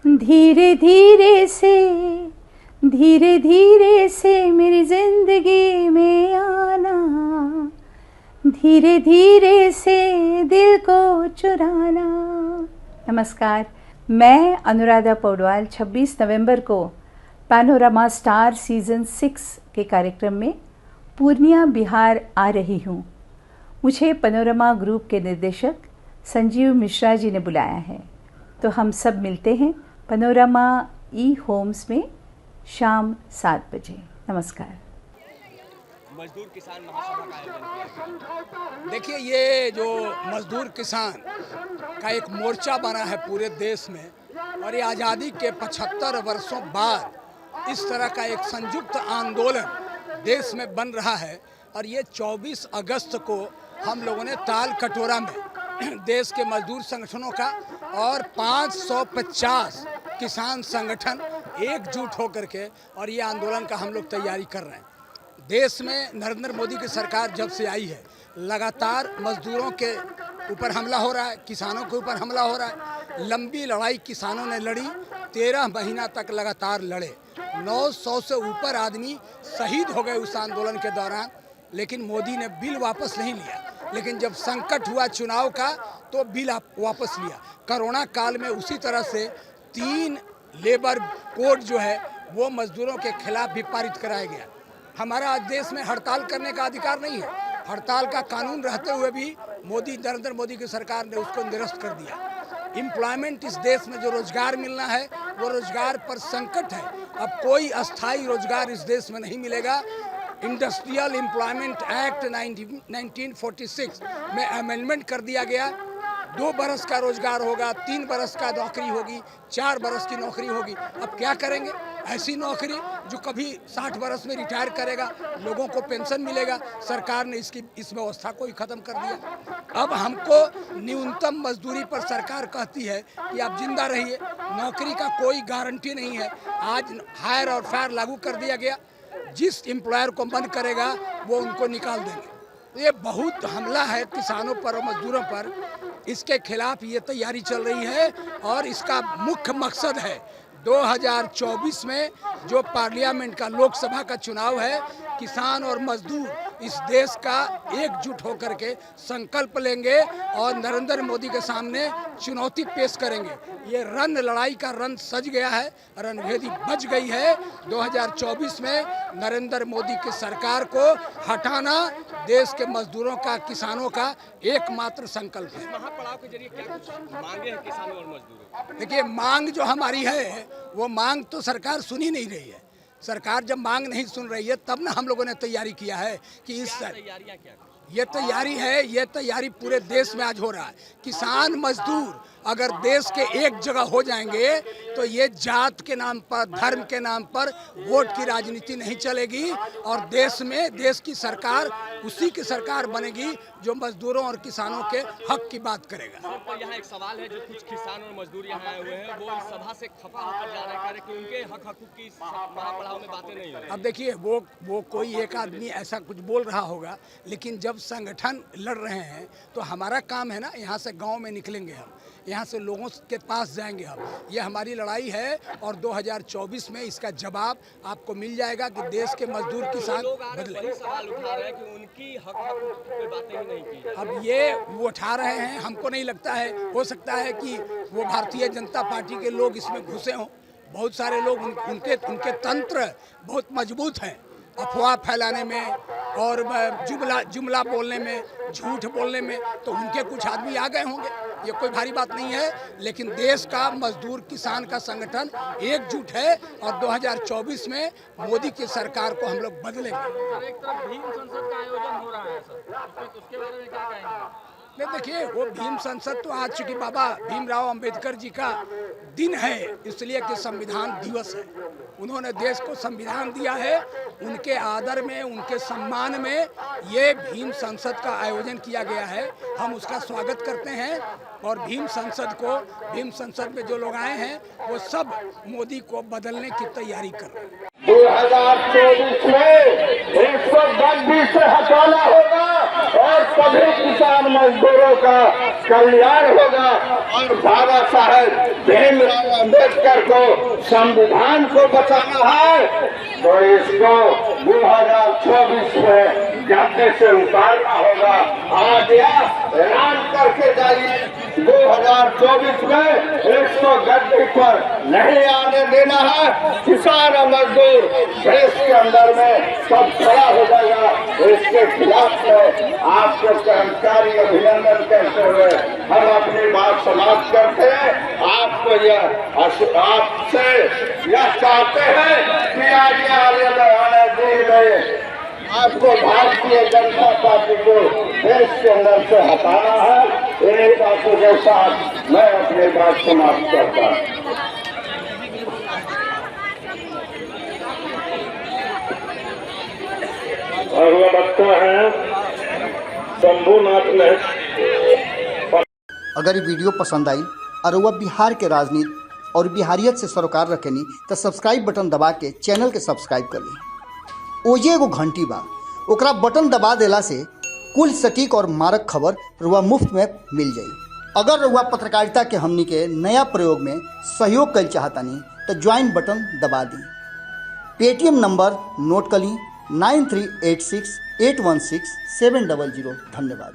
धीरे धीरे से मेरी जिंदगी में आना, धीरे धीरे से दिल को चुराना। नमस्कार, मैं अनुराधा पौडवाल 26 नवंबर को पैनोरमा स्टार सीज़न 6 के कार्यक्रम में पूर्णिया बिहार आ रही हूँ। मुझे पैनोरमा ग्रुप के निर्देशक संजीव मिश्रा जी ने बुलाया है, तो हम सब मिलते हैं पैनोरमा ई होम्स में शाम 7 बजे। नमस्कार। मजदूर किसान महासभा का आयोजन किया। देखिए, ये जो मजदूर किसान का एक मोर्चा बना है पूरे देश में, और ये आज़ादी के 75 वर्षों बाद इस तरह का एक संयुक्त आंदोलन देश में बन रहा है। और ये 24 अगस्त को हम लोगों ने ताल कटोरा में देश के मजदूर संगठनों का और 550 किसान संगठन एकजुट होकर के और ये आंदोलन का हम लोग तैयारी कर रहे हैं। देश में नरेंद्र मोदी की सरकार जब से आई है, लगातार मजदूरों के ऊपर हमला हो रहा है, किसानों के ऊपर हमला हो रहा है। लंबी लड़ाई किसानों ने लड़ी, 13 महीना तक लगातार लड़े। 900 से ऊपर आदमी शहीद हो गए उस आंदोलन के दौरान, लेकिन मोदी ने बिल वापस नहीं लिया। लेकिन जब संकट हुआ चुनाव का, तो बिल वापस लिया। कोरोना काल में उसी तरह से 3 लेबर कोड जो है वो मजदूरों के खिलाफ भी पारित कराया गया। हमारा आज देश में हड़ताल करने का अधिकार नहीं है। हड़ताल का कानून रहते हुए भी नरेंद्र मोदी की सरकार ने उसको निरस्त कर दिया। एम्प्लॉयमेंट, इस देश में जो रोजगार मिलना है वो रोजगार पर संकट है। अब कोई अस्थायी रोजगार इस देश में नहीं मिलेगा। इंडस्ट्रियल एम्प्लॉयमेंट एक्ट 1946 में अमेंडमेंट कर दिया गया। 2 बरस का रोजगार होगा, 3 बरस का नौकरी होगी, 4 बरस की नौकरी होगी। अब क्या करेंगे? ऐसी नौकरी जो कभी 60 बरस में रिटायर करेगा, लोगों को पेंशन मिलेगा। सरकार ने इस व्यवस्था को ही खत्म कर दिया। अब हमको न्यूनतम मजदूरी पर सरकार कहती है कि आप जिंदा रहिए, नौकरी का कोई गारंटी नहीं है। आज हायर और फायर लागू कर दिया गया। जिस एम्प्लॉयर को मन करेगा वो उनको निकाल देंगे। ये बहुत हमला है किसानों पर और मजदूरों पर। इसके खिलाफ ये तैयारी चल रही है और इसका मुख्य मकसद है 2024 में जो पार्लियामेंट का, लोकसभा का चुनाव है, किसान और मजदूर इस देश का एकजुट होकर के संकल्प लेंगे और नरेंद्र मोदी के सामने चुनौती पेश करेंगे। ये लड़ाई का रण सज गया है, रणभेदी बज गई है। 2024 में नरेंद्र मोदी की सरकार को हटाना देश के मजदूरों का, किसानों का एकमात्र संकल्प है। महापड़ाव के जरिए क्या कुछ मांगे हैं किसानों और मजदूरों? देखिए, मांग जो हमारी है वो मांग तो सरकार सुन ही नहीं रही है। सरकार जब मांग नहीं सुन रही है तब ना हम लोगों ने तैयारी किया है कि इस तैयारियां क्या? ये तैयारी पूरे देश में आज हो रहा है। किसान मजदूर अगर देश के एक जगह हो जाएंगे तो ये जात के नाम पर, धर्म के नाम पर वोट की राजनीति नहीं चलेगी और देश में देश की सरकार उसी की सरकार बनेगी जो मजदूरों और किसानों के हक की बात करेगा। पर यहाँ एक सवाल है, जो कुछ किसान और मजदूर यहाँ आए हुए हैं वो इस सभा से खफा होकर जा रहे हैं कि उनके हक हकूक की महापड़ाव में बातें नहीं हो रही। अब देखिए, वो कोई एक आदमी ऐसा कुछ बोल रहा होगा, लेकिन जब संगठन लड़ रहे हैं तो हमारा काम है ना, यहाँ से गांव में निकलेंगे हम, यहाँ से लोगों के पास जाएंगे हम। ये हमारी लड़ाई है और 2024 में इसका जवाब आपको मिल जाएगा कि देश के मजदूर किसान बदले। सवाल उठा रहे हैं कि उनकी हक हकूक पे बातें ही नहीं की। अब ये वो उठा रहे हैं, हमको नहीं लगता है, हो सकता है कि वो भारतीय जनता पार्टी के लोग इसमें घुसे हों। बहुत सारे लोग उनके तंत्र बहुत मजबूत हैं अफवाह फैलाने में और जुमला बोलने में, झूठ बोलने में, तो उनके कुछ आदमी आ गए होंगे। ये कोई भारी बात नहीं है, लेकिन देश का मजदूर किसान का संगठन एकजुट है और 2024 में मोदी की सरकार को हम लोग बदलेंगे। एक तरफ भीम संसद का आयोजन हो रहा है सर, उसके बारे में क्या कहेंगे? नहीं, देखिए, वो भीम संसद तो आज चूंकि बाबा भीमराव अंबेडकर जी का दिन है, इसलिए कि संविधान दिवस है। उन्होंने देश को संविधान दिया है, उनके आदर में, उनके सम्मान में ये भीम संसद का आयोजन किया गया है। हम उसका स्वागत करते हैं और भीम संसद में जो लोग आए हैं वो सब मोदी को बदलने की तैयारी कर रहे हैं। 2024 में 110 से हटाना होगा और सभी किसान मजदूरों का कल्याण होगा। और बाबा साहेब भीमराव अम्बेडकर को संविधान को बचाना है तो इसको 2024 में गद्दी से उतारना होगा। आज ऐलान करके जाइए 2024 में इसको गद्दी पर नहीं आने देना है। किसान और मजदूर देश के अंदर में सब खड़ा हो जाएगा। इसके खिलाफ में आपको कर्मचारी अभिनंदन करते हुए हम अपनी बात समाप्त करते हैं। आपको आपसे यह चाहते हैं कि आगे दिन में आपको भारतीय जनता पार्टी को देश के अंदर से हटाना है। इन्हीं बातों के साथ मैं अपनी बात समाप्त करता हूँ। अगला वक्ता है शंभुनाथ महतो। अगर ये वीडियो पसंद आई और वह बिहार के राजनीति और बिहारियत से सरोकार रखेनी तो सब्सक्राइब बटन दबा के चैनल के सब्सक्राइब कर ली। ओजे एगो घंटी बा, ओकरा बटन दबा देला से कुल सटीक और मारक खबर रुआ मुफ्त में मिल जाई। अगर रुआ पत्रकारिता के हमनी के नया प्रयोग में सहयोग कर चाहतानी तो ज्वाइन बटन दबा दी। पेटीएम नंबर नोट कर ली 9386816700। धन्यवाद।